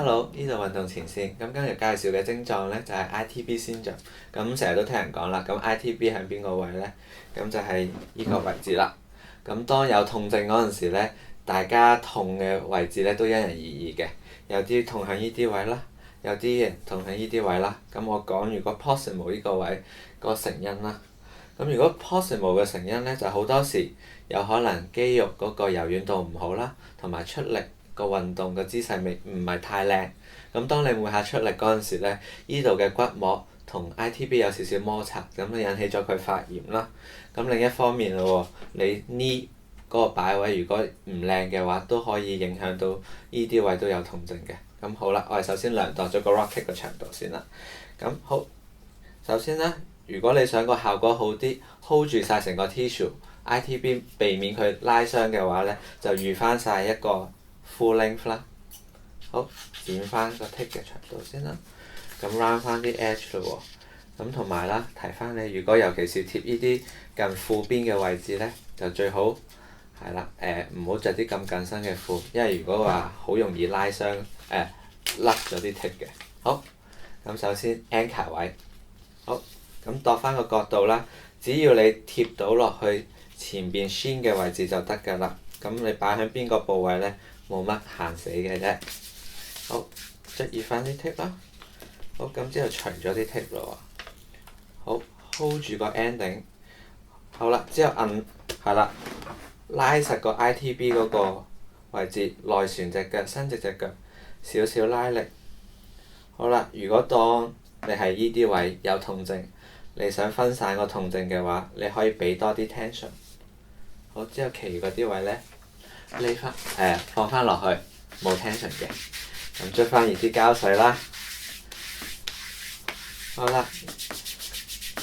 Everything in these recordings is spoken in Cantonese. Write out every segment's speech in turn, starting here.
Hello，呢度運動前線，咁今日介紹嘅症狀呢，就係 ITB syndrome。咁成日都聽人講啦，咁 ITB 喺邊個位呢？咁就係呢個位置啦。咁當有痛症嗰陣時呢，大家痛嘅位置呢都因人而異嘅，有啲痛喺呢啲位啦，有啲人痛喺呢啲位啦。咁我講如果 proximal 呢個位個成因啦。咁如果 proximal 嘅成因呢，就好多時有可能肌肉嗰個柔軟度唔好啦，同埋出力個運動嘅姿勢唔係太靚。咁當你每下出力嗰陣時呢，呢度嘅骨膜同 ITB 有少少摩擦，咁就引起咗佢發炎啦。咁另一方面咯喎，你 knee 嗰個擺位如果唔靚嘅話，都可以影響到呢啲位都有痛症嘅。咁好啦，我哋首先量度咗個 rock kick 嘅長度先啦。咁好，首先呢，如果你想個效果好啲 ，hold 住晒成個 tissue，ITB 避免佢拉傷嘅話呢，就預翻晒一個 full length 啦。好，剪翻個 tick 嘅長度先啦。咁 round 翻啲 edge 咯喎。咁同埋啦，提翻你，如果尤其是貼呢啲近褲邊嘅位置呢，就最好係啦，唔好着啲咁緊身嘅褲，因為如果話好容易拉傷甩咗啲 tick 嘅。好，咁首先 anchor 位，好，咁度翻個角度啦，只要你貼到落去前邊 shin 嘅位置就得㗎啦。咁你擺喺邊個部位呢？冇乜限死嘅啫。好，捽熱翻啲 tick 啦。好，咁之後除咗啲 tick 咯喎。好 ，hold 住個 ending。好啦，之後係啦，拉實個 ITB 嗰個位置，內旋隻腳，伸直隻腳，少少拉力。好啦，如果當你係依啲位有痛症，你想分散個痛症嘅話，你可以俾多啲 tension。好，之後其餘嗰啲位呢，放翻落去，冇 tension 嘅。咁捽翻熱啲膠水啦。好啦，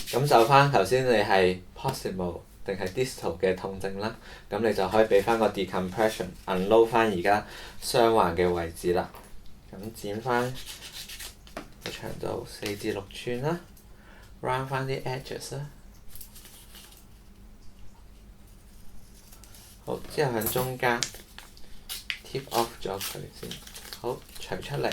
咁就翻頭先你係 proximal 定係 distal 嘅痛症啦。咁你就可以俾翻個 decompression unload 翻而家雙環嘅位置啦。咁剪翻個長度4至6寸啦 ，round 翻啲 edges 啦。好，之後喺中間 tip off 咗佢先。好，除出嚟。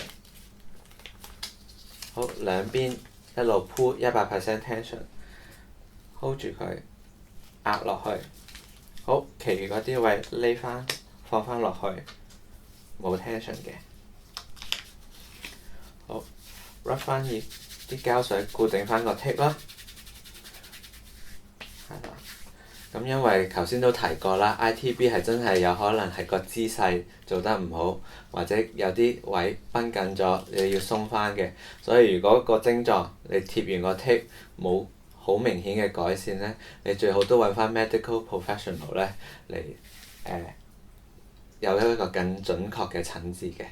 好，兩邊一路 pull 100% tension，hold 住佢，壓落去。好，其餘嗰啲位匿翻，放翻落去，冇 tension 嘅。好 ，rub 翻熱啲膠水固定翻個 tick 啦。係啦。咁因為頭先都提過啦 ，ITB 係真係有可能係個姿勢做得唔好，或者有啲位繃緊咗，你要鬆翻嘅。所以如果個症狀你貼完個 tick 冇好明顯嘅改善呢，你最好都揾翻 medical professional 呢嚟有一個更準確嘅診治嘅。